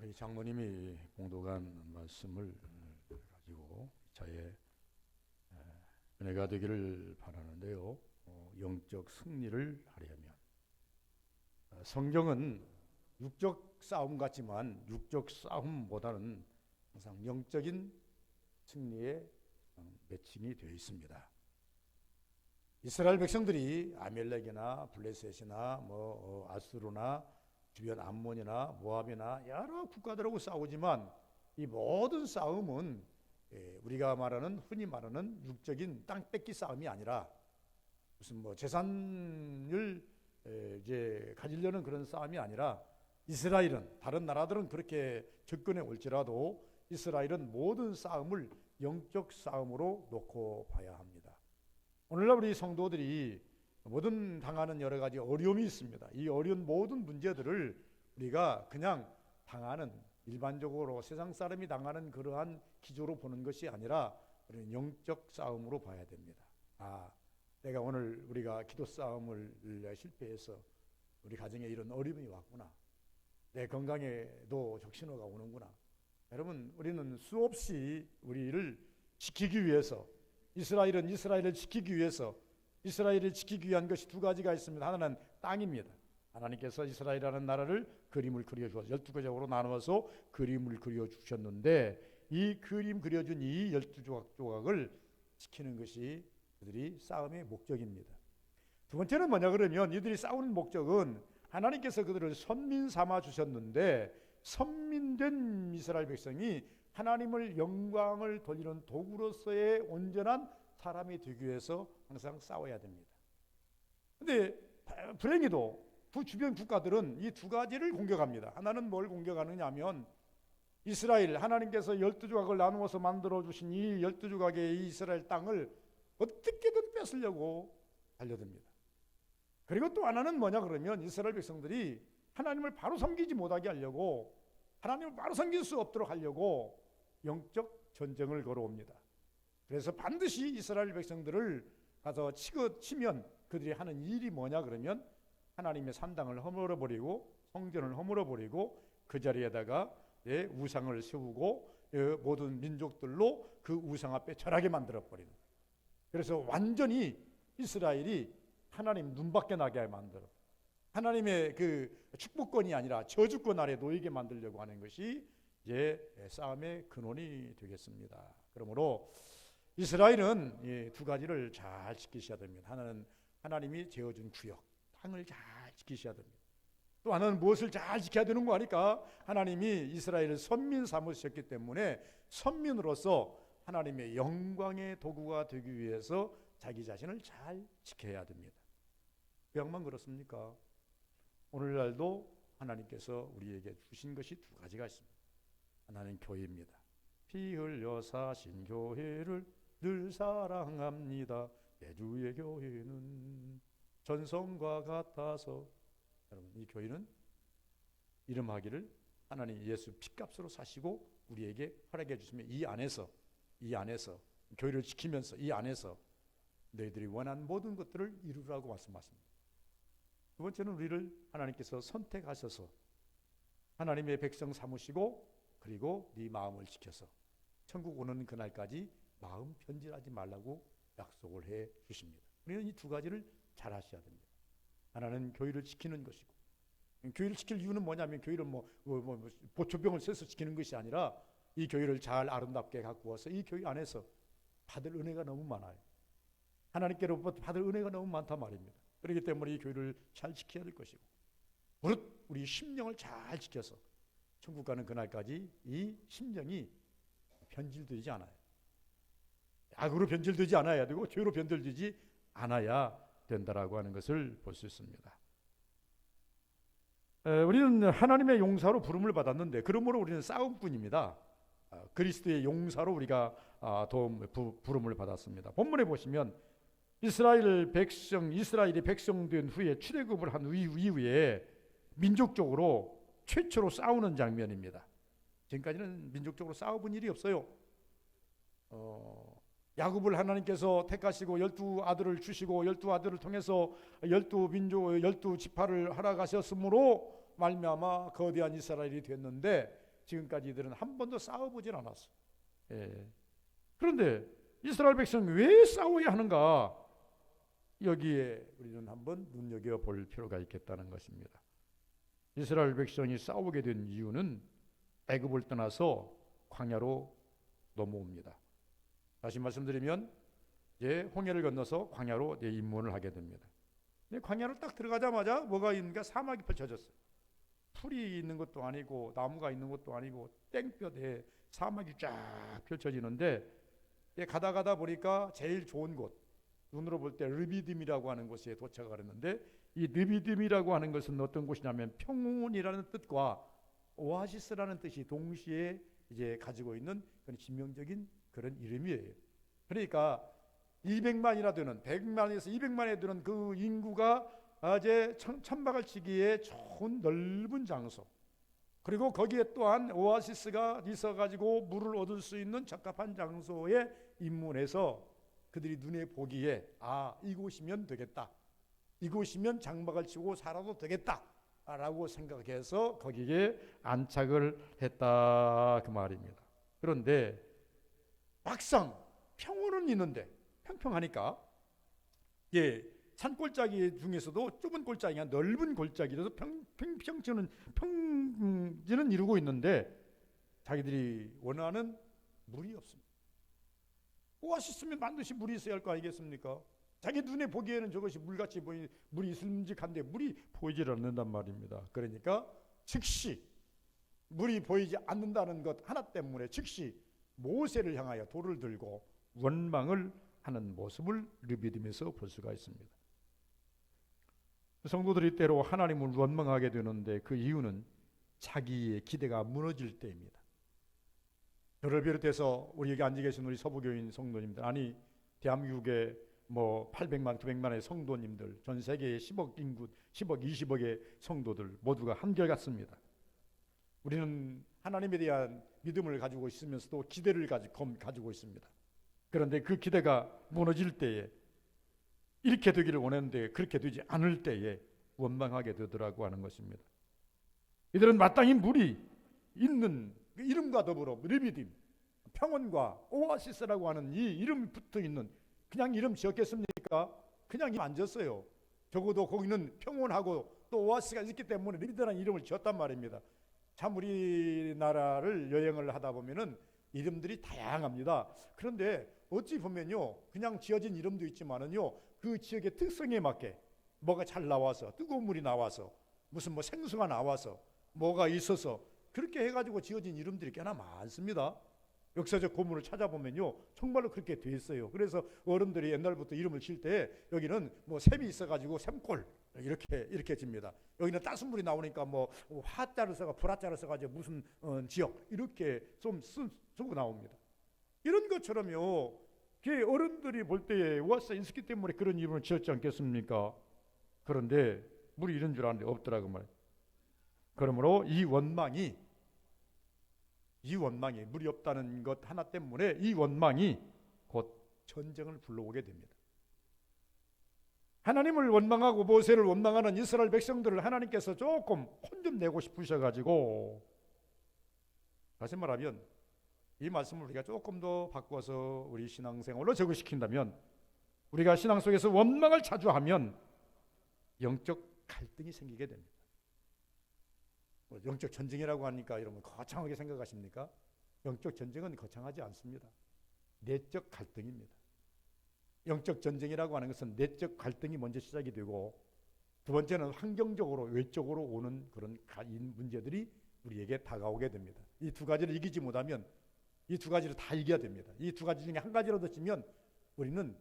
우리 장모님이 봉독한 말씀을 가지고 저의 은혜가 되기를 바라는데요. 영적 승리를 하려면 성경은 육적 싸움 같지만 육적 싸움보다는 항상 영적인 승리에 매칭이 되어 있습니다. 이스라엘 백성들이 아멜렉이나 블레셋이나 아수르나 주변 암몬이나 모압이나 여러 국가들하고 싸우지만 이 모든 싸움은 우리가 말하는 흔히 말하는 육적인 땅 뺏기 싸움이 아니라 무슨 재산을 이제 가지려는 그런 싸움이 아니라 이스라엘은 다른 나라들은 그렇게 접근해 올지라도 이스라엘은 모든 싸움을 영적 싸움으로 놓고 봐야 합니다. 오늘날 우리 성도들이 모든 당하는 여러 가지 어려움이 있습니다. 이 어려운 모든 문제들을 우리가 그냥 당하는 일반적으로 세상 사람이 당하는 그러한 기조로 보는 것이 아니라 우리는 영적 싸움으로 봐야 됩니다. 내가 오늘 우리가 기도 싸움을 실패해서 우리 가정에 이런 어려움이 왔구나. 내 건강에도 적신호가 오는구나. 여러분, 우리는 수없이 우리를 지키기 위해서 이스라엘은 이스라엘을 지키기 위해서 이스라엘을 지키기 위한 것이 두 가지가 있습니다. 하나는 땅입니다. 하나님께서 이스라엘이라는 나라를 그림을 그려주어서 12가족으로 나누어서 그림을 그려주셨는데 이 그림 그려준 이 12조각을 지키는 것이 그들이 싸움의 목적입니다. 두 번째는 뭐냐 그러면 이들이 싸우는 목적은 하나님께서 그들을 선민 삼아 주셨는데 선민된 이스라엘 백성이 하나님을 영광을 돌리는 도구로서의 온전한 사람이 되기 위해서 항상 싸워야 됩니다. 그런데 불행히도 두 주변 국가들은 이 두 가지를 공격합니다. 하나는 뭘 공격하느냐 하면 이스라엘 하나님께서 12조각을 나누어서 만들어 주신 이 12조각의 이 이스라엘 땅을 어떻게든 뺏으려고 달려듭니다. 그리고 또 하나는 뭐냐 그러면 이스라엘 백성들이 하나님을 바로 섬기지 못하게 하려고 하나님을 바로 섬길 수 없도록 하려고 영적 전쟁을 걸어옵니다. 그래서 반드시 이스라엘 백성들을 가서 치면 그들이 하는 일이 뭐냐 그러면 하나님의 산당을 허물어버리고 성전을 허물어버리고 그 자리에다가 우상을 세우고 모든 민족들로 그 우상 앞에 절하게 만들어버리는 거예요. 그래서 완전히 이스라엘이 하나님 눈밖에 나게 만들어 하나님의 그 축복권이 아니라 저주권 아래 놓이게 만들려고 하는 것이 이제 싸움의 근원이 되겠습니다. 그러므로 이스라엘은 이 두 가지를 잘 지키셔야 됩니다. 하나는 하나님이 재어준 구역, 땅을 잘 지키셔야 됩니다. 또 하나는 무엇을 잘 지켜야 되는 거 아니까 하나님이 이스라엘을 선민 삼으셨기 때문에 선민으로서 하나님의 영광의 도구가 되기 위해서 자기 자신을 잘 지켜야 됩니다. 그 양만 그렇습니까? 오늘날도 하나님께서 우리에게 주신 것이 두 가지가 있습니다. 하나는 교회입니다. 피 흘려 사신 교회를 늘 사랑합니다. 내 주의 교회는 전성과 같아서 여러분 이 교회는 이름하기를 하나님 예수 피값으로 사시고 우리에게 허락해 주시면 이 안에서 교회를 지키면서 이 안에서 너희들이 원하는 모든 것들을 이루라고 말씀하십니다. 두 번째는 우리를 하나님께서 선택하셔서 하나님의 백성 삼으시고 그리고 네 마음을 지켜서 천국 오는 그날까지 마음 변질하지 말라고 약속을 해 주십니다. 우리는 이 두 가지를 잘 하셔야 됩니다. 하나는 교회를 지키는 것이고 교회를 지킬 이유는 뭐냐면 교회를 보초병을 써서 지키는 것이 아니라 이 교회를 잘 아름답게 가꾸어서 이 교회 안에서 받을 은혜가 너무 많아요. 하나님께로부터 받을 은혜가 너무 많단 말입니다. 그렇기 때문에 이 교회를 잘 지켜야 될 것이고 무릇 우리 심령을 잘 지켜서 천국 가는 그날까지 이 심령이 변질되지 않아요. 악으로 변질되지 않아야 되고 죄로 변질되지 않아야 된다라고 하는 것을 볼 수 있습니다. 우리는 하나님의 용사로 부름을 받았는데 그러므로 우리는 싸움꾼입니다. 그리스도의 용사로 우리가 부름을 받았습니다. 본문에 보시면 이스라엘이 백성된 후에 출애굽을 한 이후에 민족적으로 최초로 싸우는 장면입니다. 지금까지는 민족적으로 싸워본 일이 없어요. 야곱을 하나님께서 택하시고 12아들을 주시고 12아들을 통해서 12민족 12지파를 허락하셨으므로 말미암아 거대한 이스라엘이 됐는데 지금까지 이들은 한 번도 싸워보질 않았어. 예. 그런데 이스라엘 백성이 왜 싸워야 하는가? 여기에 우리는 한번 눈여겨볼 필요가 있겠다는 것입니다. 이스라엘 백성이 싸우게 된 이유는 애굽을 떠나서 광야로 넘어옵니다. 다시 말씀드리면 이제 홍해를 건너서 광야로 입문을 하게 됩니다. 근데 광야를 딱 들어가자마자 뭐가 있는가? 사막이 펼쳐졌어요. 풀이 있는 것도 아니고 나무가 있는 것도 아니고 땡볕에 사막이 쫙 펼쳐지는데 가다 보니까 제일 좋은 곳, 눈으로 볼 때 르비딤이라고 하는 곳에 도착을 했는데, 이 르비딤이라고 하는 것은 어떤 곳이냐면 평온이라는 뜻과 오아시스라는 뜻이 동시에 이제 가지고 있는 그런 지명적인 그런 이름이에요. 그러니까 200만이나 되는 100만에서 200만에 되는 그 인구가 이제 천막을 치기에 좋은 넓은 장소, 그리고 거기에 또한 오아시스가 있어가지고 물을 얻을 수 있는 적합한 장소에 입문해서 그들이 눈에 보기에 이곳이면 되겠다, 이곳이면 장막을 치고 살아도 되겠다 라고 생각해서 거기에 안착을 했다 그 말입니다. 그런데 막상 평원은 있는데 평평하니까 산골짜기 중에서도 좁은 꼴짜기가 넓은 골짜기라서 평지는 이루고 있는데 자기들이 원하는 물이 없습니다. 오아시스면 반드시 물이 있어야 할 거 아니겠습니까? 자기 눈에 보기에는 저것이 물같이 보이, 물이 있음직한데 물이 보이질 않는단 말입니다. 그러니까 즉시 물이 보이지 않는다는 것 하나 때문에 즉시 모세를 향하여 돌을 들고 원망을 하는 모습을 르비딤에서 볼 수가 있습니다. 성도들이 때로 하나님을 원망하게 되는데 그 이유는 자기의 기대가 무너질 때입니다. 저를 비롯해서 우리 여기 앉아 계신 우리 서부교인 성도님들, 아니 대한민국의 800만, 900만의 성도님들, 전 세계의 10억 인구, 10억, 20억의 성도들 모두가 한결같습니다. 우리는 하나님에 대한 믿음을 가지고 있으면서도 기대를 가지고 있습니다. 그런데 그 기대가 무너질 때에, 이렇게 되기를 원했는데 그렇게 되지 않을 때에 원망하게 되더라고 하는 것입니다. 이들은 마땅히 물이 있는 이름과 더불어 르비딤, 평원과 오아시스라고 하는 이 이름이 붙어 있는, 그냥 이름 지었겠습니까? 그냥 이름 안 지었어요. 적어도 거기는 평온하고 또 오아시스가 있기 때문에 르비딤이라는 이름을 지었단 말입니다. 참 우리나라를 여행을 하다 보면은 이름들이 다양합니다. 그런데 어찌 보면요, 그냥 지어진 이름도 있지만은요, 그 지역의 특성에 맞게 뭐가 잘 나와서, 뜨거운 물이 나와서, 무슨 생수가 나와서, 뭐가 있어서 그렇게 해가지고 지어진 이름들이 꽤나 많습니다. 역사적 고문을 찾아보면요, 정말로 그렇게 돼 있어요. 그래서 어른들이 옛날부터 이름을 칠 때 여기는 샘이 있어가지고 샘골 이렇게 집니다. 여기는 따순 물이 나오니까 화자를 써가 불화자를 써가지고 무슨 지역 이렇게 좀 쓰고 나옵니다. 이런 것처럼요, 어른들이 볼 때에 오아시스가 있었기 때문에 그런 이름을 지었지 않겠습니까? 그런데 물이 이런 줄 아는데 없더라고 말이에요. 그러므로 이 원망이 물이 없다는 것 하나 때문에 이 원망이 곧 전쟁을 불러오게 됩니다. 하나님을 원망하고 모세를 원망하는 이스라엘 백성들을 하나님께서 조금 혼 좀 내고 싶으셔가지고, 다시 말하면 이 말씀을 우리가 조금 더 바꿔서 우리 신앙생활로 적용시킨다면, 우리가 신앙 속에서 원망을 자주 하면 영적 갈등이 생기게 됩니다. 영적 전쟁이라고 하니까 여러분 거창하게 생각하십니까? 영적 전쟁은 거창하지 않습니다. 내적 갈등입니다. 영적 전쟁이라고 하는 것은 내적 갈등이 먼저 시작이 되고, 두 번째는 환경적으로 외적으로 오는 그런 문제들이 우리에게 다가오게 됩니다. 이 두 가지를 이기지 못하면 이 두 가지를 다 이겨야 됩니다. 이 두 가지 중에 한 가지라도 지면 우리는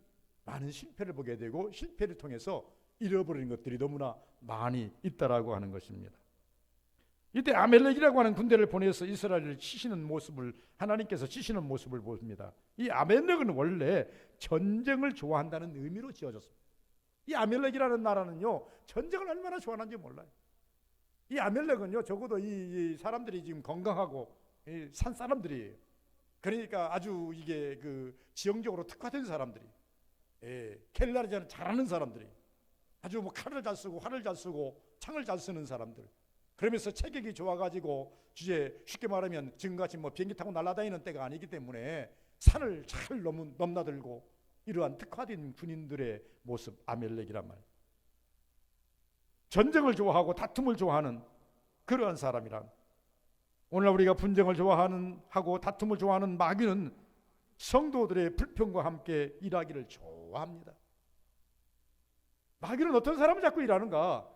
많은 실패를 보게 되고, 실패를 통해서 잃어버리는 것들이 너무나 많이 있다라고 하는 것입니다. 이때 아멜렉이라고 하는 군대를 보내서 이스라엘을 치시는 모습을, 하나님께서 치시는 모습을 봅니다. 이 아멜렉은 원래 전쟁을 좋아한다는 의미로 지어졌습니다. 이 아멜렉이라는 나라는요, 전쟁을 얼마나 좋아하는지 몰라요. 이 아멜렉은요, 적어도 이 사람들이 지금 건강하고 산 사람들이에요. 그러니까 아주 이게 지형적으로 특화된 사람들이, 켈라리전을 잘하는 사람들이, 아주 칼을 잘 쓰고 활을 잘 쓰고 창을 잘 쓰는 사람들, 그러면서 체격이 좋아가지고 쉽게 말하면 지금같이 비행기 타고 날아다니는 때가 아니기 때문에 산을 잘 넘나들고 이러한 특화된 군인들의 모습, 아멜렉이란 말이에요. 전쟁을 좋아하고 다툼을 좋아하는 그러한 사람이란, 오늘날 우리가 분쟁을 하고 다툼을 좋아하는 마귀는 성도들의 불평과 함께 일하기를 좋아합니다. 마귀는 어떤 사람을 잡고 일하는가?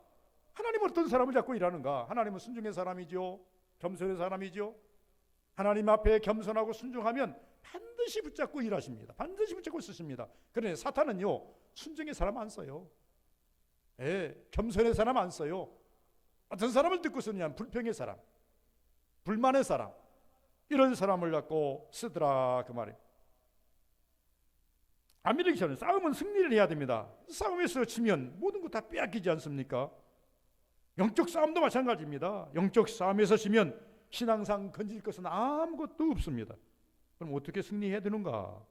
하나님은 어떤 사람을 잡고 일하는가? 하나님은 순종의 사람이죠. 겸손의 사람이죠. 하나님 앞에 겸손하고 순종하면 반드시 붙잡고 일하십니다. 반드시 붙잡고 쓰십니다. 그런데 사탄은요, 순종의 사람 안 써요. 겸손의 사람 안 써요. 어떤 사람을 듣고 쓰느냐면 불평의 사람, 불만의 사람, 이런 사람을 갖고 쓰더라 그 말이에요. 아밀렉처럼 싸움은 승리를 해야 됩니다. 싸움에서 지면 모든 거 다 빼앗기지 않습니까? 영적 싸움도 마찬가지입니다. 영적 싸움에서 지면 신앙상 건질 것은 아무것도 없습니다. 그럼 어떻게 승리해야 되는가?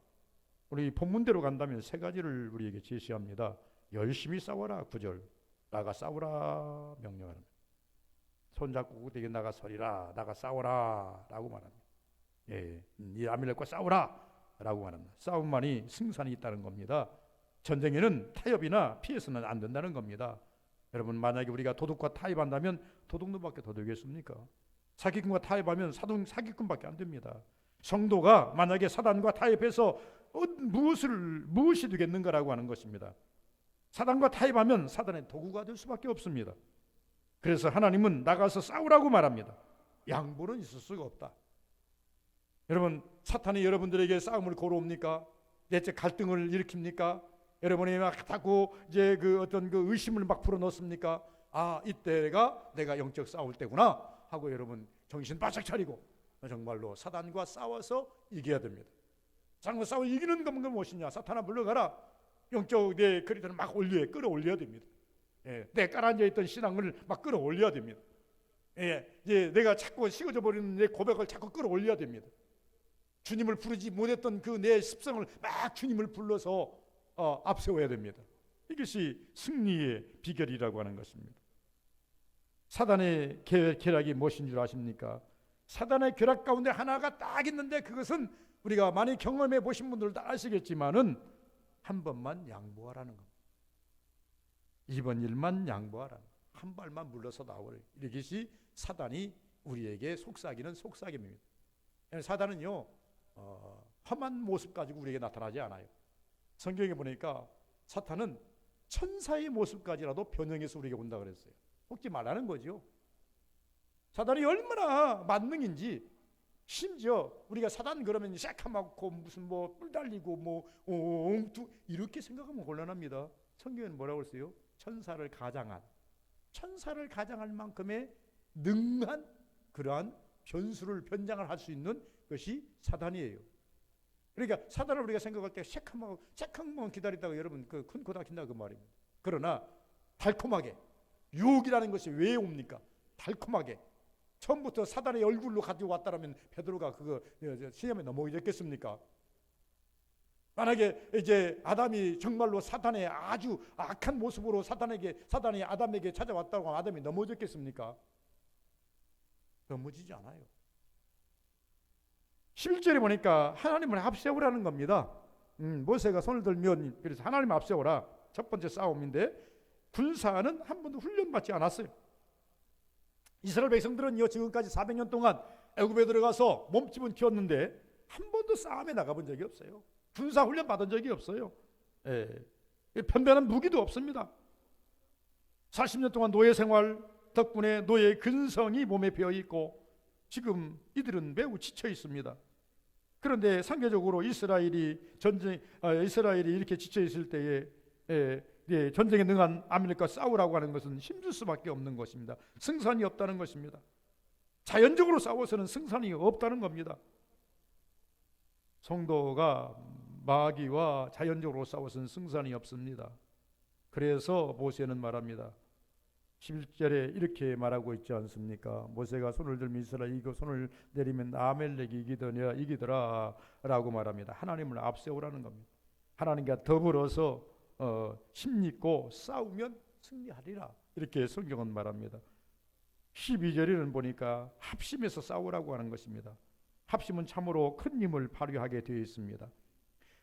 우리 본문대로 간다면 세 가지를 우리에게 제시합니다. 열심히 싸워라 9절, 나가 싸우라 명령하랍니다. 손잡고 구대에 나가 서리라, 나가 싸워라 라고 말합니다. 이 아밀렉과 싸우라 라고 말합니다. 싸움만이 승산이 있다는 겁니다. 전쟁에는 타협이나 피해서는 안 된다는 겁니다. 여러분, 만약에 우리가 도둑과 타협한다면 도둑놈밖에 더 되겠습니까? 사기꾼과 타협하면 사기꾼밖에 안 됩니다. 성도가 만약에 사단과 타협해서 무엇이 되겠는가라고 하는 것입니다. 사단과 타협하면 사단의 도구가 될 수밖에 없습니다. 그래서 하나님은 나가서 싸우라고 말합니다. 양보는 있을 수가 없다. 여러분, 사탄이 여러분들에게 싸움을 걸어옵니까? 대체 갈등을 일으킵니까? 여러분이 막 자꾸 이제 어떤 의심을 막 불어넣습니까? 이때가 내가 영적 싸울 때구나 하고 여러분 정신 바짝 차리고 정말로 사단과 싸워서 이겨야 됩니다. 사단과 싸워 이기는 건 무엇이냐? 사탄아 물러가라. 영적 내 그리스도를 막 끌어올려야 됩니다. 내 깔아앉아있던 신앙을 막 끌어올려야 됩니다. 이제 내가 자꾸 식어져 버리는 내 고백을 자꾸 끌어올려야 됩니다. 주님을 부르지 못했던 그 내 습성을 막 주님을 불러서 앞세워야 됩니다. 이것이 승리의 비결이라고 하는 것입니다. 사단의 계략이 무엇인 줄 아십니까? 사단의 계략 가운데 하나가 딱 있는데 그것은 우리가 많이 경험해 보신 분들도 아시겠지만은 한 번만 양보하라는 겁니다. 이번 일만 양보하라. 한 발만 물러서 나오라. 이것이 사단이 우리에게 속삭이는 속삭임입니다. 사단은요, 험한 모습 가지고 우리에게 나타나지 않아요. 성경에 보니까 사탄은 천사의 모습까지라도 변형해서 우리에게 온다 그랬어요. 속지 말라는 거죠. 사단이 얼마나 만능인지, 심지어 우리가 사단 그러면 새카맣고 무슨 뿔 달리고 엉뚱 이렇게 생각하면 곤란합니다. 성경에는 뭐라고 했어요? 천사를 가장할 만큼의 능한 그러한 변장을 할 수 있는 것이 사단이에요. 그러니까 사단을 우리가 생각할 때 새카만 기다리다가 여러분 큰 코 다킨다 그 말입니다. 그러나 달콤하게, 유혹이라는 것이 왜 옵니까? 달콤하게 처음부터 사단의 얼굴로 가지고 왔다라면 베드로가 그거 시험에 넘어졌겠습니까? 만약에 이제 아담이 정말로 사단의 아주 악한 모습으로 사단이 아담에게 찾아왔다고 하면 아담이 넘어졌겠습니까? 넘어지지 않아요. 11절에 보니까 하나님을 앞세우라는 겁니다. 모세가 손을 들면 그래서 하나님 앞세우라. 첫 번째 싸움인데 군사는 한 번도 훈련받지 않았어요. 이스라엘 백성들은요, 지금까지 400년 동안 애굽에 들어가서 몸집은 키웠는데 한 번도 싸움에 나가본 적이 없어요. 군사 훈련 받은 적이 없어요. 편변한 무기도 없습니다. 40년 동안 노예 생활 덕분에 노예의 근성이 몸에 배어 있고 지금 이들은 매우 지쳐 있습니다. 그런데 상대적으로 이스라엘이 이렇게 지쳐 있을 때에 전쟁에 능한 아밀렉과 싸우라고 하는 것은 힘줄 수밖에 없는 것입니다. 승산이 없다는 것입니다. 자연적으로 싸워서는 승산이 없다는 겁니다. 성도가 마귀와 자연적으로 싸워서는 승산이 없습니다. 그래서 모세는 말합니다. 11절에 이렇게 말하고 있지 않습니까? 모세가 손을 들면 이스라엘 이거 손을 내리면 아멜렉이 이기더라 라고 말합니다. 하나님을 앞세우라는 겁니다. 하나님과 더불어서 힘있고 싸우면 승리하리라, 이렇게 성경은 말합니다. 12절에는 보니까 합심해서 싸우라고 하는 것입니다. 합심은 참으로 큰 힘을 발휘하게 되어 있습니다.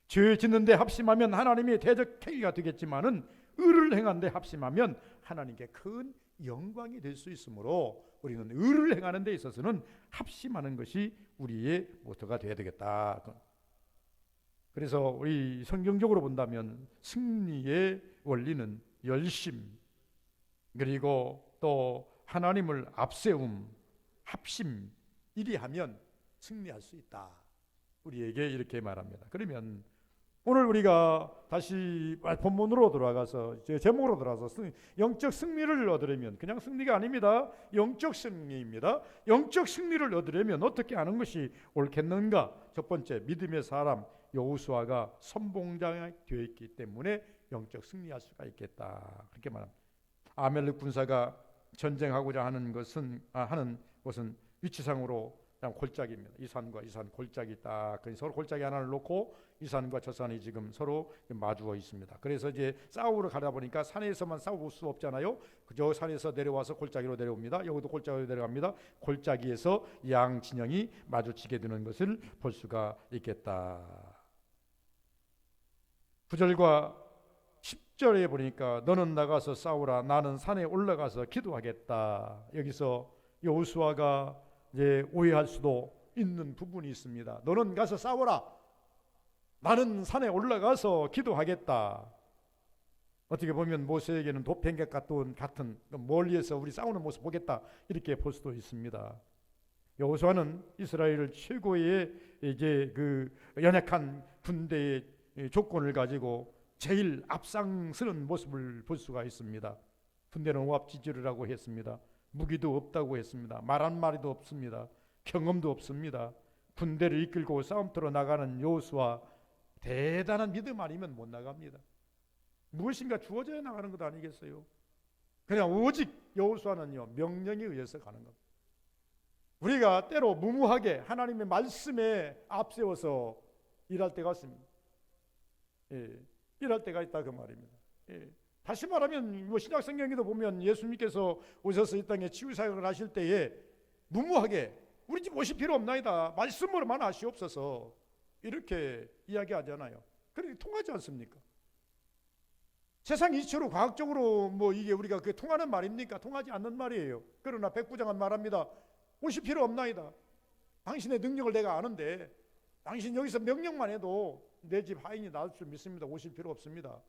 죄 짓는데 합심하면 하나님의 대적 행위가 되겠지만은 의를 행하는데 합심하면 하나님께 큰 영광이 될 수 있으므로 우리는 의를 행하는 데 있어서는 합심하는 것이 우리의 모토가 되어야 되겠다. 그래서 우리 성경적으로 본다면 승리의 원리는 열심, 그리고 또 하나님을 앞세움, 합심, 이리 하면 승리할 수 있다. 우리에게 이렇게 말합니다. 그러면 오늘 우리가 다시 본문으로 돌아가서 제목으로 돌아가서 영적 승리를 얻으려면 그냥 승리가 아닙니다. 영적 승리입니다. 영적 승리를 얻으려면 어떻게 하는 것이 옳겠는가? 첫 번째, 믿음의 사람 여호수아가 선봉장이 되어 있기 때문에 영적 승리할 수가 있겠다. 그렇게 말합니다. 아말렉 군사가 전쟁하고자 하는 것은 위치상으로 그냥 골짜기입니다. 이 산과 이 산 골짜기 딱 서로 골짜기 하나를 놓고 이 산과 저 산이 지금 서로 마주어 있습니다. 그래서 이제 싸우러 가다 보니까 산에서만 싸울 수 없잖아요. 저 산에서 내려와서 골짜기로 내려옵니다. 여기도 골짜기로 내려갑니다. 골짜기에서 양 진영이 마주치게 되는 것을 볼 수가 있겠다. 9절과 10절에 보니까 너는 나가서 싸우라, 나는 산에 올라가서 기도하겠다. 여기서 여호수아가 이제 오해할 수도 있는 부분이 있습니다. 너는 가서 싸워라, 나는 산에 올라가서 기도하겠다. 어떻게 보면 모세에게는 도pen객 같은 멀리에서 우리 싸우는 모습 보겠다 이렇게 볼 수도 있습니다. 여호수아는 이스라엘을 최고의 이제 그 연약한 군대의 조건을 가지고 제일 앞장서는 모습을 볼 수가 있습니다. 군대는 오합지졸이라고 했습니다. 무기도 없다고 했습니다. 말 한마디도 없습니다. 경험도 없습니다. 군대를 이끌고 싸움터로 나가는 여호수아, 대단한 믿음 아니면 못 나갑니다. 무엇인가 주어져야 나가는 것 아니겠어요? 그냥 오직 여호수아는요, 명령에 의해서 가는 겁니다. 우리가 때로 무모하게 하나님의 말씀에 앞세워서 일할 때가 있습니다. 일할 때가 있다 그 말입니다. 다시 말하면 신약 성경에도 보면 예수님께서 오셔서 이 땅에 치유 사역을 하실 때에 무모하게 우리 집 오실 필요 없나이다, 말씀으로만 하시옵소서 이렇게 이야기하잖아요. 그렇게 통하지 않습니까? 세상 이치로 과학적으로 이게 우리가 그게 통하는 말입니까? 통하지 않는 말이에요. 그러나 백부장은 말합니다. 오실 필요 없나이다. 당신의 능력을 내가 아는데 당신 여기서 명령만 해도 내 집 하인이 나을 줄 믿습니다. 오실 필요 없습니다.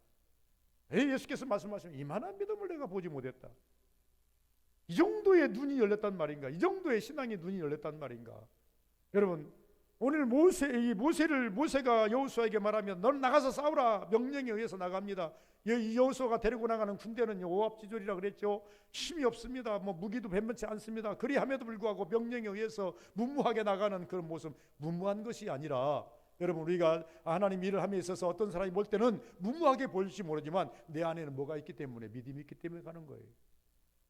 예수께서 말씀하시면 이만한 믿음을 내가 보지 못했다. 이 정도의 눈이 열렸단 말인가? 이 정도의 신앙의 눈이 열렸단 말인가? 여러분, 오늘 모세가 여호수아에게 말하면 너는 나가서 싸우라, 명령에 의해서 나갑니다. 이 여호수아가 데리고 나가는 군대는 오합지졸이라 그랬죠. 힘이 없습니다. 무기도 뱀변치 않습니다. 그리함에도 불구하고 명령에 의해서 무모하게 나가는 그런 모습, 무모한 것이 아니라, 여러분, 우리가 하나님 일을 함에 있어서 어떤 사람이 볼 때는 무모하게 보일지 모르지만 내 안에는 뭐가 있기 때문에, 믿음이 있기 때문에 가는 거예요.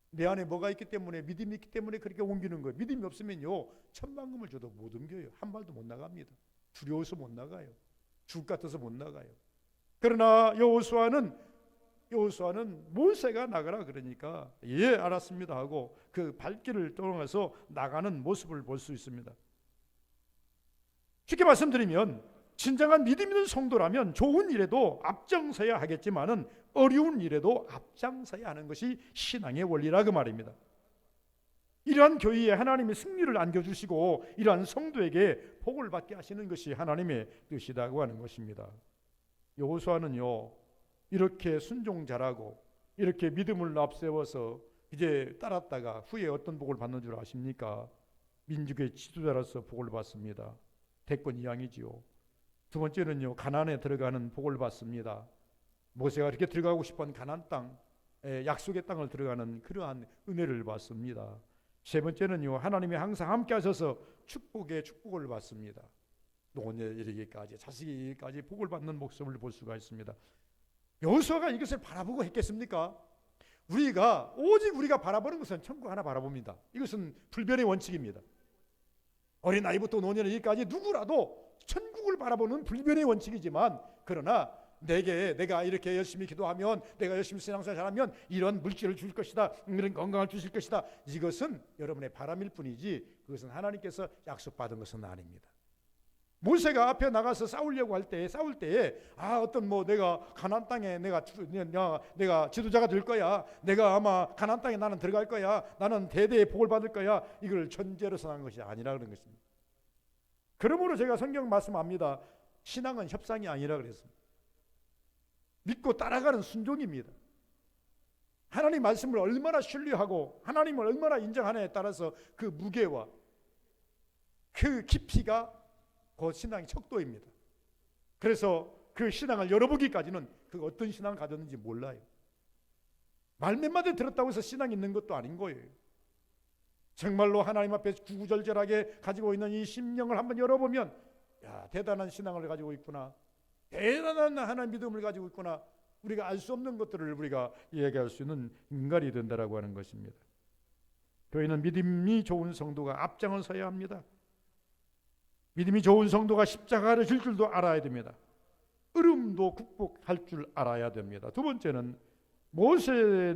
내 안에 뭐가 있기 때문에, 믿음이 있기 때문에 그렇게 옮기는 거예요. 믿음이 없으면요, 천만금을 줘도 못 옮겨요. 한 발도 못 나갑니다. 두려워서 못 나가요. 죽을 것 같아서 못 나가요. 그러나 여호수아는 모세가 나가라 그러니까 예 알았습니다 하고 그 발길을 떠나서 나가는 모습을 볼 수 있습니다. 쉽게 말씀드리면 진정한 믿음 있는 성도라면 좋은 일에도 앞장서야 하겠지만은 어려운 일에도 앞장서야 하는 것이 신앙의 원리라 그 말입니다. 이러한 교회에 하나님의 승리를 안겨주시고 이러한 성도에게 복을 받게 하시는 것이 하나님의 뜻이라고 하는 것입니다. 여호수아는요, 이렇게 순종 잘하고 이렇게 믿음을 앞세워서 이제 따랐다가 후에 어떤 복을 받는 줄 아십니까? 민족의 지도자로서 복을 받습니다. 대권 이양이지요. 두 번째는요, 가나안에 들어가는 복을 받습니다. 모세가 이렇게 들어가고 싶은 가나안 땅, 약속의 땅을 들어가는 그러한 은혜를 받습니다. 세 번째는요, 하나님이 항상 함께 하셔서 축복을 받습니다. 노년에 이르기까지, 자식이 이르기까지 복을 받는 모습을 볼 수가 있습니다. 여호수아가 이것을 바라보고 했겠습니까? 오직 우리가 바라보는 것은 천국 하나 바라봅니다. 이것은 불변의 원칙입니다. 어린아이부터 노년에 이르기까지 누구라도 천국을 바라보는 불변의 원칙이지만, 그러나 내가 이렇게 열심히 기도하면, 내가 열심히 신앙생활 잘하면 이런 물질을 줄 것이다, 이런 건강을 주실 것이다. 이것은 여러분의 바람일 뿐이지 그것은 하나님께서 약속받은 것은 아닙니다. 모세가 앞에 나가서 싸우려고 할 때, 싸울 때에 어떤 내가 가나안 땅에 내가 지도자가 될 거야, 내가 아마 가나안 땅에 나는 들어갈 거야, 나는 대대의 복을 받을 거야, 이걸 전제로 선한 것이 아니라 그런 것입니다. 그러므로 제가 성경 말씀합니다. 신앙은 협상이 아니라 그랬습니다. 믿고 따라가는 순종입니다. 하나님 말씀을 얼마나 신뢰하고 하나님을 얼마나 인정하느냐에 따라서 그 무게와 그 깊이가 그 신앙의 척도입니다. 그래서 그 신앙을 열어보기까지는 그 어떤 신앙을 가졌는지 몰라요. 말 몇 마디 들었다고 해서 신앙이 있는 것도 아닌 거예요. 정말로 하나님 앞에 구구절절하게 가지고 있는 이 심령을 한번 열어보면, 야, 대단한 신앙을 가지고 있구나, 대단한 하나님 믿음을 가지고 있구나, 우리가 알 수 없는 것들을 우리가 이야기할 수 있는 인간이 된다라고 하는 것입니다. 교회는 믿음이 좋은 성도가 앞장을 서야 합니다. 믿음이 좋은 성도가 십자가를 질 줄도 알아야 됩니다. 어려움도 극복할 줄 알아야 됩니다. 두 번째는 모세의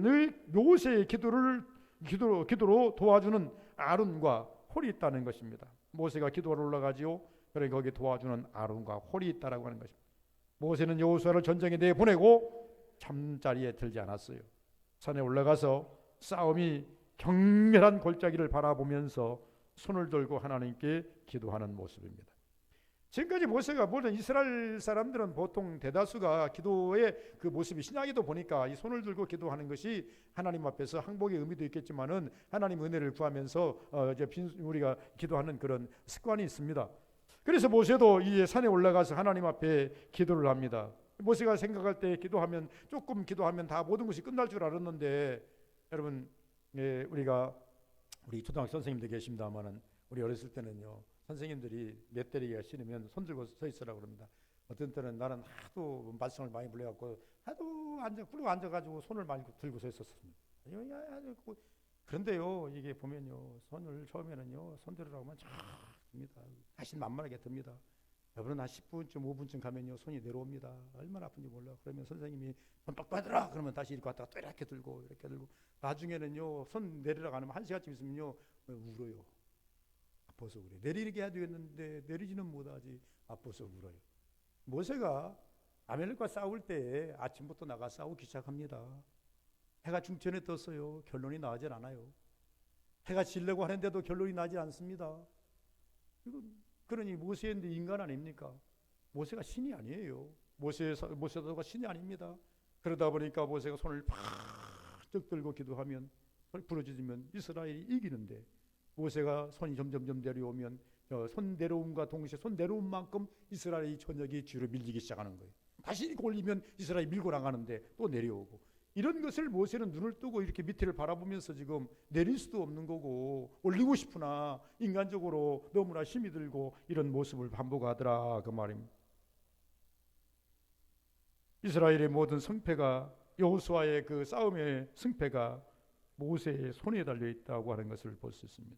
기도로 도와주는 아론과 홀이 있다는 것입니다. 모세가 기도하러 올라가지요. 그래 거기 도와주는 아론과 홀이 있다라고 하는 것입니다. 모세는 여호수아를 전쟁에 내보내고 잠자리에 들지 않았어요. 산에 올라가서 싸움이 격렬한 골짜기를 바라보면서 손을 들고 하나님께 기도하는 모습입니다. 지금까지 모세가 모든 이스라엘 사람들은 보통 대다수가 기도의 그 모습이, 신약에도 보니까 이 손을 들고 기도하는 것이 하나님 앞에서 항복의 의미도 있겠지만은 하나님 은혜를 구하면서 우리가 기도하는 그런 습관이 있습니다. 그래서 모세도 이 산에 올라가서 하나님 앞에 기도를 합니다. 모세가 생각할 때 기도하면, 조금 기도하면 다 모든 것이 끝날 줄 알았는데, 여러분, 우리 초등학교 선생님들 계십니다만은 우리 어렸을 때는요, 선생님들이 몇 때리기가 싫으면 손 들고 서 있으라고 그럽니다. 어떤 때는 나는 하도 말썽을 많이 불려갖고 하도 앉아가지고 손을 많이 들고 서 있었습니다. 그런데요, 이게 보면요, 손을 처음에는요, 손 들으라고 하면 쫙 듭니다. 다시 만만하게 듭니다. 여러분 한 10분쯤 5분쯤 가면요, 손이 내려옵니다. 얼마나 아픈지 몰라. 그러면 선생님이 손 똑바로 들어 그러면 다시 이렇게 왔다가 또 이렇게 들고 나중에는요, 손 내리라고 하면 1시간쯤 있으면요, 울어요. 아파서 그래. 내리게 해야 되겠는데 내리지는 못하지. 아파서 울어요. 모세가 아멜렉과 싸울 때 아침부터 나가 싸우기 시작합니다. 해가 중천에 떴어요. 결론이 나질 않아요. 해가 지려고 하는데도 결론이 나지 않습니다. 그러니 모세인데 인간 아닙니까? 모세가 신이 아니에요. 모세가 신이 아닙니다. 그러다 보니까 모세가 손을 팍 들고 기도하면, 부러지면 이스라엘이 이기는데, 모세가 손이 점점 내려오면 손 내려옴과 동시에 손 내려온 만큼 이스라엘의 전역이 뒤로 밀리기 시작하는 거예요. 다시 올리면 이스라엘이 밀고 나가는데 또 내려오고, 이런 것을 모세는 눈을 뜨고 이렇게 밑을 바라보면서 지금 내릴 수도 없는 거고, 올리고 싶으나 인간적으로 너무나 힘이 들고 이런 모습을 반복하더라 그 말입니다. 이스라엘의 모든 승패가, 여호수아의 그 싸움의 승패가 모세의 손에 달려 있다고 하는 것을 볼 수 있습니다.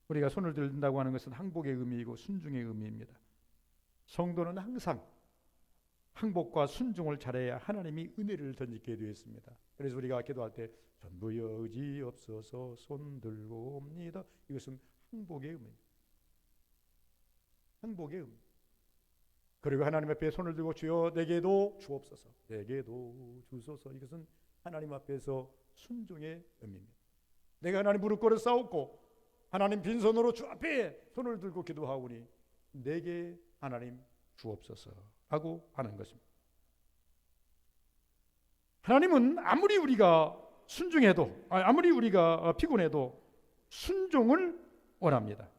우리가 손을 들다고 하는 것은 항복의 의미이고 순종의 의미입니다. 성도는 항상 항복과 순종을 잘해야 하나님이 은혜를 던지게 되어 있습니다. 그래서 우리가 기도할 때 전부여 의지 없어서 손 들고 옵니다. 이것은 항복의 의미입니다. 항복의 의미. 그리고 하나님 앞에 손을 들고 주여 내게도 주옵소서, 내게도 주소서. 이것은 하나님 앞에서 순종의 의미입니다. 내가 하나님 무릎 꿇어 싸웠고 하나님 빈손으로 주 앞에 손을 들고 기도하오니 내게 하나님 주옵소서라고 하는 것입니다. 하나님은 아무리 우리가 순종해도, 아무리 우리가 피곤해도 순종을 원합니다.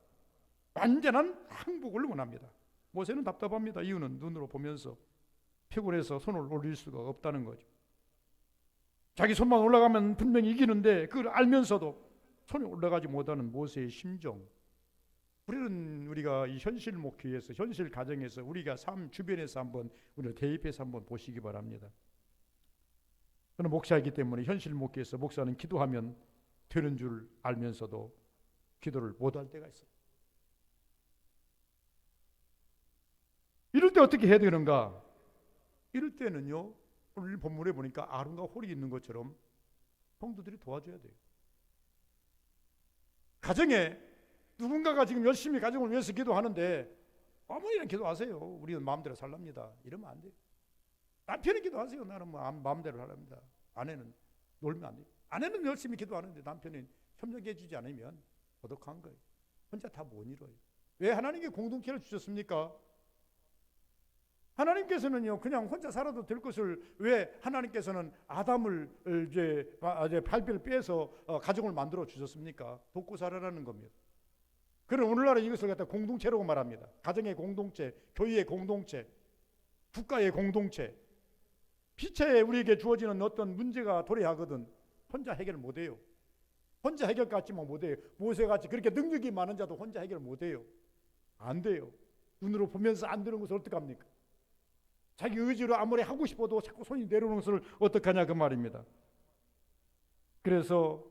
완전한 항복을 원합니다. 모세는 답답합니다. 이유는 눈으로 보면서 피곤해서 손을 올릴 수가 없다는 거죠. 자기 손만 올라가면 분명히 이기는데 그걸 알면서도 손이 올라가지 못하는 모세의 심정. 우리가 이 현실 목회에서, 현실 가정에서, 우리가 삶 주변에서 한번 우리를 대입해서 한번 보시기 바랍니다. 저는 목사이기 때문에 현실 목회에서 목사는 기도하면 되는 줄 알면서도 기도를 못할 때가 있어요. 이럴 때 어떻게 해야 되는가? 이럴 때는요, 오늘 본문에 보니까 아론과 홀이 있는 것처럼 성도들이 도와줘야 돼요. 가정에 누군가가 지금 열심히 가정을 위해서 기도하는데 어머니는 기도하세요. 우리는 마음대로 살랍니다. 이러면 안 돼요. 남편은 기도하세요. 나는 뭐 마음대로 살랍니다. 아내는 놀면 안 돼요. 아내는 열심히 기도하는데 남편이 협력해 주지 않으면 고독한 거예요. 혼자 다 못 이뤄요. 왜 하나님께 공동체를 주셨습니까? 하나님께서는요, 그냥 혼자 살아도 될 것을 왜 하나님께서는 아담을 이제 발뼈를 빼서 가정을 만들어 주셨습니까? 돕고 살아라는 겁니다. 그런 오늘날은 이것을 갖다 공동체라고 말합니다. 가정의 공동체, 교회의 공동체, 국가의 공동체. 피체에 우리에게 주어지는 어떤 문제가 도래하거든 혼자 해결 못해요. 혼자 해결 같지만 못해요. 모세같이 그렇게 능력이 많은 자도 혼자 해결 못해요. 안 돼요. 눈으로 보면서 안 되는 것을 어떡합니까? 자기 의지로 아무리 하고 싶어도 자꾸 손이 내려오는 것을 어떡하냐 그 말입니다. 그래서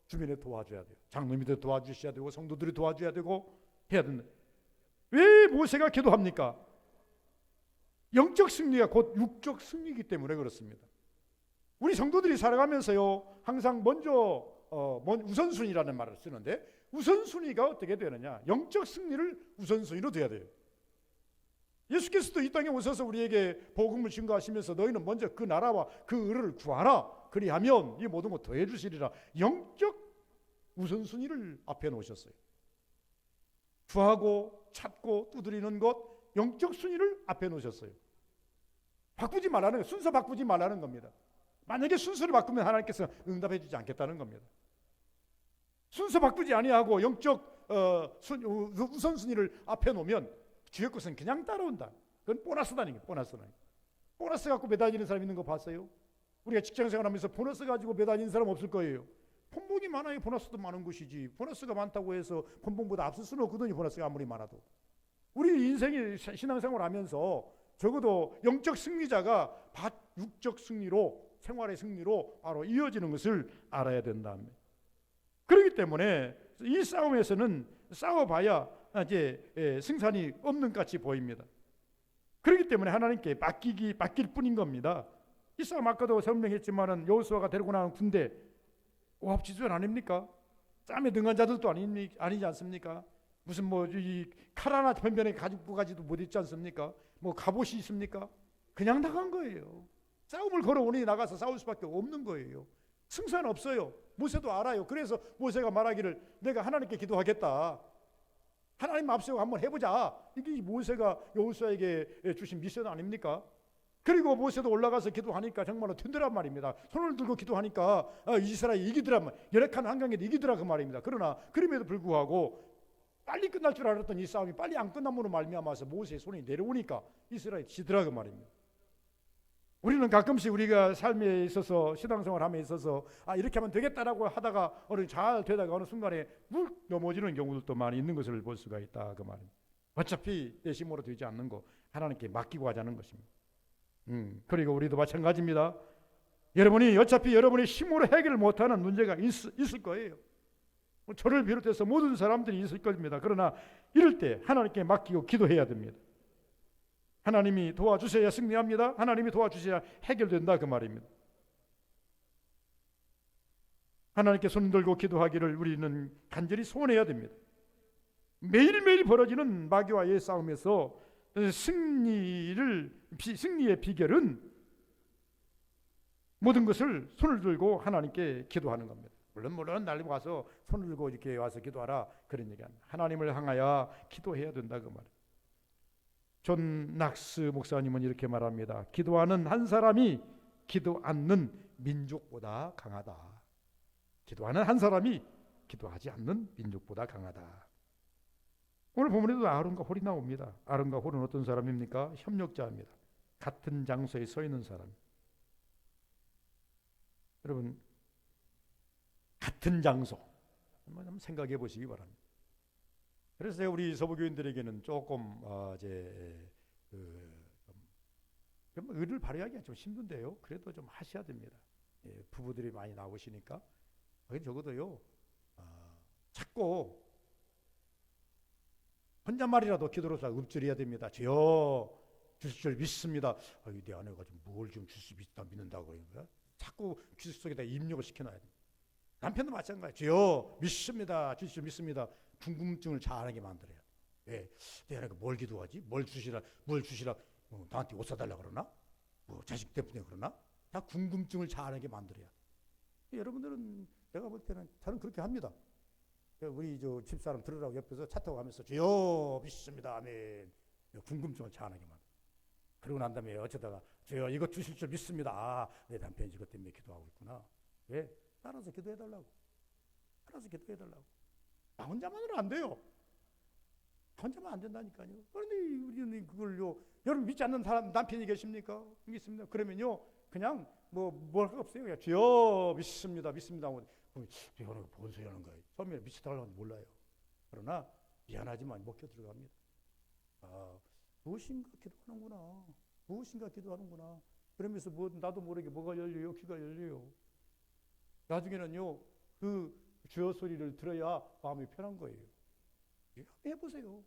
주변에 도와줘야 돼요. 장로님들 도와주셔야 되고 성도들이 도와줘야 되고 해야 된다. 왜 모세가 기도합니까? 영적 승리가 곧 육적 승리이기 때문에 그렇습니다. 우리 성도들이 살아가면서요 항상 먼저 우선순위라는 말을 쓰는데 우선순위가 어떻게 되느냐? 영적 승리를 우선순위로 돼야 돼요. 예수께서도 이 땅에 오셔서 우리에게 복음을 증거하시면서 너희는 먼저 그 나라와 그 의를 구하라. 그리하면 이 모든 것 더해 주시리라. 영적 우선순위를 앞에 놓으셨어요. 구하고 찾고 두드리는 것 영적 순위를 앞에 놓으셨어요. 바꾸지 말라는 거예요. 순서 바꾸지 말라는 겁니다. 만약에 순서를 바꾸면 하나님께서 응답해 주지 않겠다는 겁니다. 순서 바꾸지 아니하고 영적 우선순위를 앞에 놓으면 주의 것은 그냥 따라온다. 그건 보너스다는 거예요. 보너스 갖고 매달리는 사람 있는 거 봤어요? 우리가 직장생활하면서 보너스 가지고 매달리는 사람 없을 거예요. 본봉이 많아야 보너스도 많은 것이지. 보너스가 많다고 해서 본봉보다 앞설 수는 없거든요. 보너스가 아무리 많아도. 우리 인생이 신앙생활하면서 적어도 영적 승리자가 육적 승리로 생활의 승리로 바로 이어지는 것을 알아야 된다는. 그렇기 때문에 이 싸움에서는 싸워봐야 이제 승산이 없는 것 같이 보입니다. 그렇기 때문에 하나님께 맡길 뿐인 겁니다. 이 싸움 아까도 설명했지만은 여호수아가 데리고 나온 군대 오합지졸 아닙니까? 짬에 등한 자들도 아니지 않습니까? 무슨 뭐 이 칼 하나 변변에 가지고 가지도 못했지 않습니까? 뭐 갑옷이 있습니까? 그냥 나간 거예요. 싸움을 걸어오니 나가서 싸울 수밖에 없는 거예요. 승산 없어요. 모세도 알아요. 그래서 모세가 말하기를 내가 하나님께 기도하겠다. 하나님 앞세우고 한번 해보자. 이게 모세가 여호수아에게 주신 미션 아닙니까? 그리고 모세도 올라가서 기도하니까 정말로 든든한 말입니다. 손을 들고 기도하니까 이스라엘이 이기더라. 열악한 환경에도 이기더라 그 말입니다. 그러나 그럼에도 불구하고 빨리 끝날 줄 알았던 이 싸움이 빨리 안 끝남으로 말미암아서 모세의 손이 내려오니까 이스라엘이 지더라 그 말입니다. 우리는 가끔씩 우리가 삶에 있어서 신앙생활함에 있어서 이렇게 하면 되겠다라고 하다가 어느 잘 되다가 어느 순간에 물 넘어지는 경우들도 많이 있는 것을 볼 수가 있다 그 말입니다. 어차피 내 힘으로 되지 않는 거 하나님께 맡기고 하자는 것입니다. 그리고 우리도 마찬가지입니다. 여러분이 어차피 여러분의 힘으로 해결을 못하는 문제가 있을 거예요. 저를 비롯해서 모든 사람들이 있을 겁니다. 그러나 이럴 때 하나님께 맡기고 기도해야 됩니다. 하나님이 도와주셔야 승리합니다. 하나님이 도와주셔야 해결된다 그 말입니다. 하나님께 손 들고 기도하기를 우리는 간절히 소원해야 됩니다. 매일매일 벌어지는 마귀와의 싸움에서 승리의 비결은 모든 것을 손을 들고 하나님께 기도하는 겁니다. 물론 날리고 와서 손을 들고 이렇게 와서 기도하라 그런 얘기 아닙니다. 하나님을 향하여 기도해야 된다 그 말이에요. 존 낙스 목사님은 이렇게 말합니다. 기도하는 한 사람이 기도 않는 민족보다 강하다. 기도하는 한 사람이 기도하지 않는 민족보다 강하다. 오늘 본문에도 아론과 홀이 나옵니다. 아론과 홀은 어떤 사람입니까? 협력자입니다. 같은 장소에 서 있는 사람. 여러분 같은 장소 한번 생각해 보시기 바랍니다. 그래서 제가 우리 서부교인들에게는 조금 의를 발휘하기가 좀 힘든데요. 그래도 좀 하셔야 됩니다. 부부들이 많이 나오시니까 적어도요 자꾸 혼잣말이라도 기도로서 읊조려야 됩니다. 주여 주실 줄 믿습니다. 내 아내가 좀 뭘 좀 주실 수 있다 믿는다고 그러는 거야. 자꾸 귀 속에다 입력을 시켜놔야 돼. 남편도 마찬가지. 주여 믿습니다. 주실 줄 믿습니다. 궁금증을 자아내게 만들어야 돼. 왜? 내 아내가 뭘 기도하지? 뭘 주시라? 나한테 옷 사달라 그러나? 자식 때문에 그러나? 다 궁금증을 자아내게 만들어야 돼. 여러분들은 내가 볼 때는 저는 그렇게 합니다. 우리 저 집사람 들으라고 옆에서 차 타고 가면서 주여 믿습니다. 아멘. 궁금증을 자아내게 만들어. 그러고 난 다음에 어쩌다가 주여 이거 주실 줄 믿습니다. 내 남편이 이것 때문에 기도하고 있구나. 왜? 따라서 기도해달라고. 나 혼자만으로 안 돼요. 혼자만 안 된다니까요. 그런데 우리는 그걸요. 여러분 믿지 않는 사람 남편이 계십니까? 믿습니다. 그러면요 그냥 뭘 할 거 없어요. 그냥 주여 믿습니다. 내가 뭔 소리 하는 거예요. 처음에 믿어달라고 몰라요. 그러나 미안하지만 먹혀 들어갑니다. 무엇인가 기도하는구나. 그러면서 나도 모르게 뭐가 열려요. 귀가 열려요. 나중에는요 그 주여 소리를 들어야 마음이 편한 거예요. 해보세요.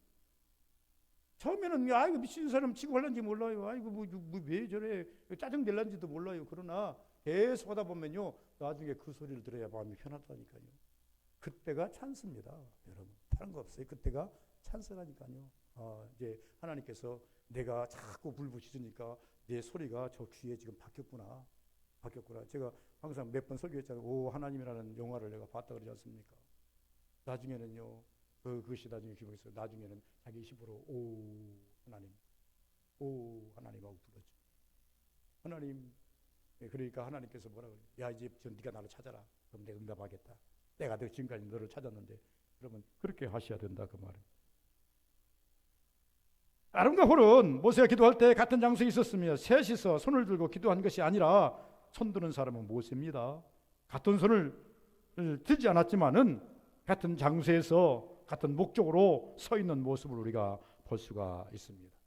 처음에는 아이고 미친 사람 치고 할란지 몰라요. 아이고 왜 저래 짜증 낼란지도 몰라요. 그러나 계속 하다 보면요 나중에 그 소리를 들어야 마음이 편하다니까요. 그때가 찬스입니다. 여러분 다른 거 없어요. 그때가 찬스라니까요. 이제 하나님께서 내가 자꾸 불붙이니까 내 소리가 저 귀에 지금 바뀌었구나. 제가 항상 몇 번 설교했잖아요. 오 하나님이라는 영화를 내가 봤다 그러지 않습니까? 나중에는요 그것이 나중에 기록이 있어요. 나중에는 자기 입으로 오 하나님하고 불렀죠. 하나님. 그러니까 하나님께서 뭐라 그래요? 야 이제 네가 나를 찾아라. 그럼 내가 응답하겠다. 내가 지금까지 너를 찾았는데 그러면 그렇게 하셔야 된다 그 말은. 아론과 홀은 모세가 기도할 때 같은 장소에 있었으며 셋이서 손을 들고 기도한 것이 아니라 손 드는 사람은 모세입니다. 같은 손을 들지 않았지만은 같은 장소에서 같은 목적으로 서 있는 모습을 우리가 볼 수가 있습니다.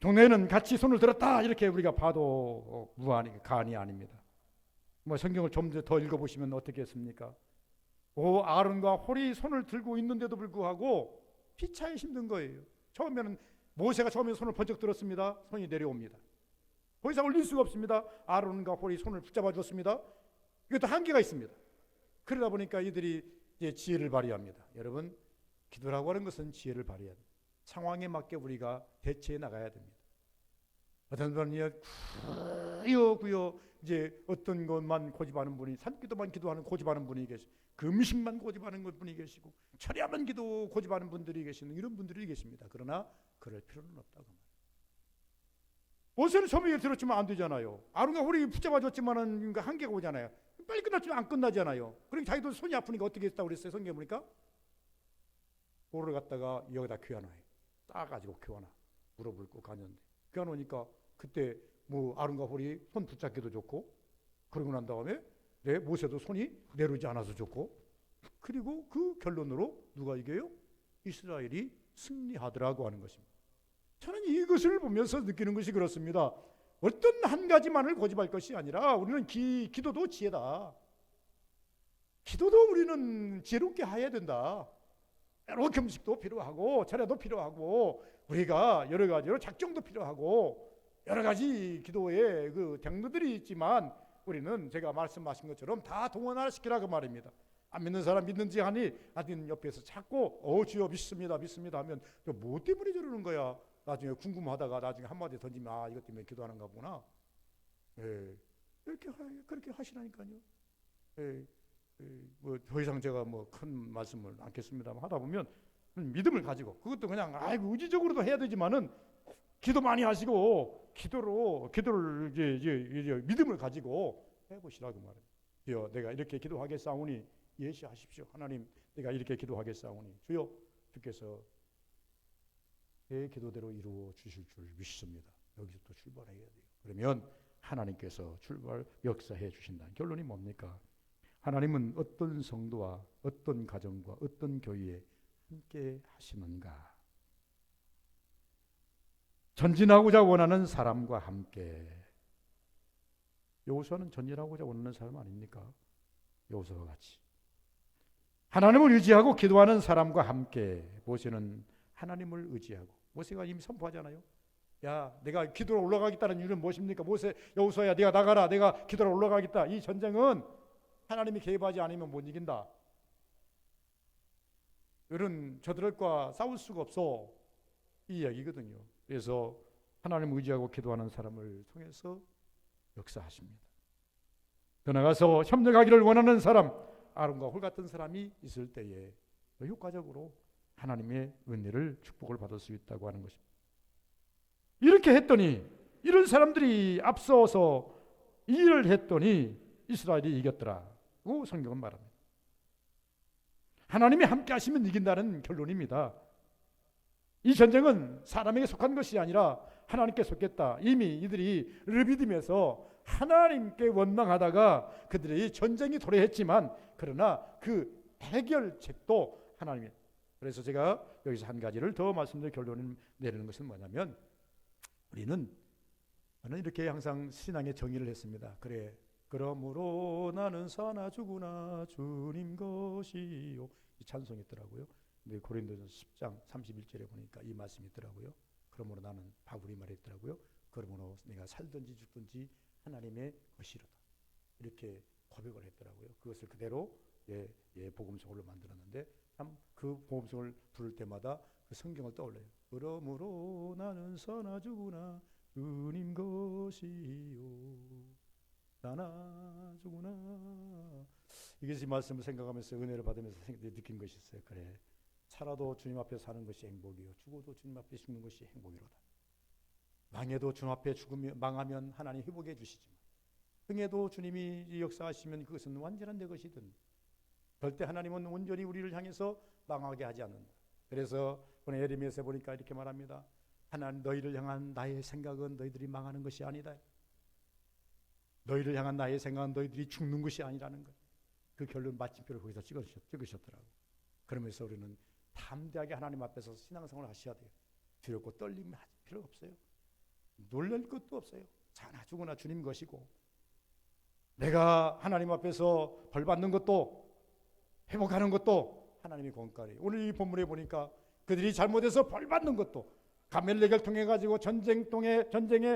동네에는 같이 손을 들었다 이렇게 우리가 봐도 가안이 아닙니다. 성경을 좀 더 읽어보시면 어떻겠습니까? 아론과 홀이 손을 들고 있는데도 불구하고 피차에 힘든 거예요. 모세가 처음에 손을 번쩍 들었습니다. 손이 내려옵니다. 더 이상 올릴 수가 없습니다. 아론과 홀이 손을 붙잡아 줬습니다. 이것도 한계가 있습니다. 그러다 보니까 이들이 이제 지혜를 발휘합니다. 여러분 기도라고 하는 것은 지혜를 발휘해야 됩니다. 상황에 맞게 우리가 대처해 나가야 됩니다. 어떤 분이 구여 이제 어떤 것만 고집하는 분이 산기도만 기도하는 고집하는 분이 계시고 금식만 고집하는 분이 계시고 철야만 기도 고집하는 분들이 계시는 이런 분들이 계십니다. 그러나 그럴 필요는 없다고 말합니다. 모세는 처음에 들었지만 안 되잖아요. 아론과 홀이 붙잡아줬지만은 한계가 오잖아요. 빨리 끝났지만 안 끝나잖아요. 그러니까 자기도 손이 아프니까 어떻게 했다고 그랬어요? 성경에 보니까 홀을 갖다가 여기다 퀴어놔요. 따가지고 퀴어놔. 무릎을 꿇고 가는데 퀴어놓으니까 그때 아론과 홀이 손 붙잡기도 좋고 그러고 난 다음에 모세도 손이 내려오지 않아서 좋고 그리고 그 결론으로 누가 이겨요? 이스라엘이 승리하더라고 하는 것입니다. 저는 이것을 보면서 느끼는 것이 그렇습니다. 어떤 한 가지만을 고집할 것이 아니라 우리는 기도도 지혜다. 기도도 우리는 지혜롭게 해야 된다. 여러 금식도 필요하고 철야도 필요하고 우리가 여러 가지로 작정도 필요하고 여러 가지 기도의 그 장르들이 있지만 우리는 제가 말씀하신 것처럼 다 동원시키라 그 말입니다. 안 믿는 사람 믿는지 하니 하여튼 옆에서 자꾸 주여 믿습니다 하면 뭐 때문에 저러는 거야. 나중에 궁금하다가 나중에 한마디 던지면 이것 때문에 기도하는가 보나. 그렇게 하시라니까요. 더 이상 제가 큰 말씀을 않겠습니다만 하다 보면 믿음을 가지고 그것도 그냥 의지적으로도 해야 되지만은 기도 많이 하시고 기도를 이제 믿음을 가지고 해보시라고 말해요. 내가 이렇게 기도하겠사오니 예시하십시오. 하나님 내가 이렇게 기도하겠사오니 주여 주께서 제 기도대로 이루어 주실 줄 믿습니다. 여기서 또 출발해야 돼요. 그러면 하나님께서 역사해 주신다는 결론이 뭡니까? 하나님은 어떤 성도와 어떤 가정과 어떤 교회에 함께 하시는가? 전진하고자 원하는 사람과 함께. 여호수아는 전진하고자 원하는 사람 아닙니까? 여호수아와 같이 하나님을 의지하고 기도하는 사람과 함께. 모세는 하나님을 의지하고 모세가 이미 선포하잖아요. 야, 내가 기도로 올라가겠다는 이유는 무엇입니까? 모세, 여호수아야, 네가 나가라. 내가 기도로 올라가겠다. 이 전쟁은 하나님이 개입하지 않으면 못 이긴다. 이런 저들과 싸울 수가 없어. 이 이야기거든요. 그래서 하나님 의지하고 기도하는 사람을 통해서 역사하십니다. 더 나아가서 협력하기를 원하는 사람, 아론과 홀 같은 사람이 있을 때에 효과적으로 하나님의 은혜를 축복을 받을 수 있다고 하는 것입니다. 이렇게 했더니 이런 사람들이 앞서서 일을 했더니 이스라엘이 이겼더라고 성경은 말합니다. 하나님이 함께 하시면 이긴다는 결론입니다. 이 전쟁은 사람에게 속한 것이 아니라 하나님께 속했다. 이미 이들이 르비딤에서 하나님께 원망하다가 그들이 전쟁이 도래했지만 그러나 그 해결책도 하나님이. 그래서 제가 여기서 한 가지를 더 말씀드릴 결론을 내리는 것은 뭐냐면 우리는 이렇게 항상 신앙의 정의를 했습니다. 그래, 그러므로 나는 사나 죽으나 주님 것이요. 이 찬송이 있더라고요. 근데 고린도전서 10장 31절에 보니까 이 말씀이 있더라고요. 그러므로 나는 바울이 말했더라고요. 그러므로 내가 살든지 죽든지 하나님의 것이로다. 이렇게 고백을 했더라고요. 그것을 그대로 복음송으로 만들었는데 참 그 복음송을 부를 때마다 그 성경을 떠올려요. 그러므로 나는 사나 죽으나 주님 것이요. 나나 죽으나. 이것이 말씀을 생각하면서 은혜를 받으면서 느낀 것이 있어요. 그래, 살아도 주님 앞에 사는 것이 행복이요, 죽어도 주님 앞에 죽는 것이 행복이로다. 망해도 주님 앞에 망하면 하나님 회복해 주시지만 흥해도 주님이 역사하시면 그것은 완전한 내 것이든 절대 하나님은 온전히 우리를 향해서 망하게 하지 않는다. 그래서 오늘 예레미야서 보니까 이렇게 말합니다. 하나님, 너희를 향한 나의 생각은 너희들이 망하는 것이 아니다. 너희를 향한 나의 생각은 너희들이 죽는 것이 아니라는 것. 그 결론 마침표를 거기서 찍으셨더라고. 그러면서 우리는 담대하게 하나님 앞에서 신앙생활을 하셔야 돼요. 두렵고 떨림 하실 필요 없어요. 놀랄 것도 없어요. 사나 죽으나 주님 것이고, 내가 하나님 앞에서 벌 받는 것도 회복하는 것도 하나님의 공과래요. 오늘 이 본문에 보니까 그들이 잘못해서 벌 받는 것도, 가멜렉을 통해 가지고 전쟁에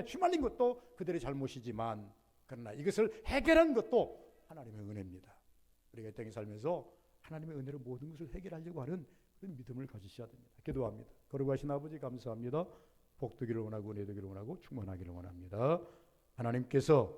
휘말린 것도 그들의 잘못이지만, 그러나 이것을 해결한 것도 하나님의 은혜입니다. 우리가 이 땅에 살면서 하나님의 은혜로 모든 것을 해결하려고 하는 그런 믿음을 가지셔야 됩니다. 기도합니다. 거룩하신 아버지, 감사합니다. 복되기를 원하고 은혜 되기를 원하고 충만하기를 원합니다. 하나님께서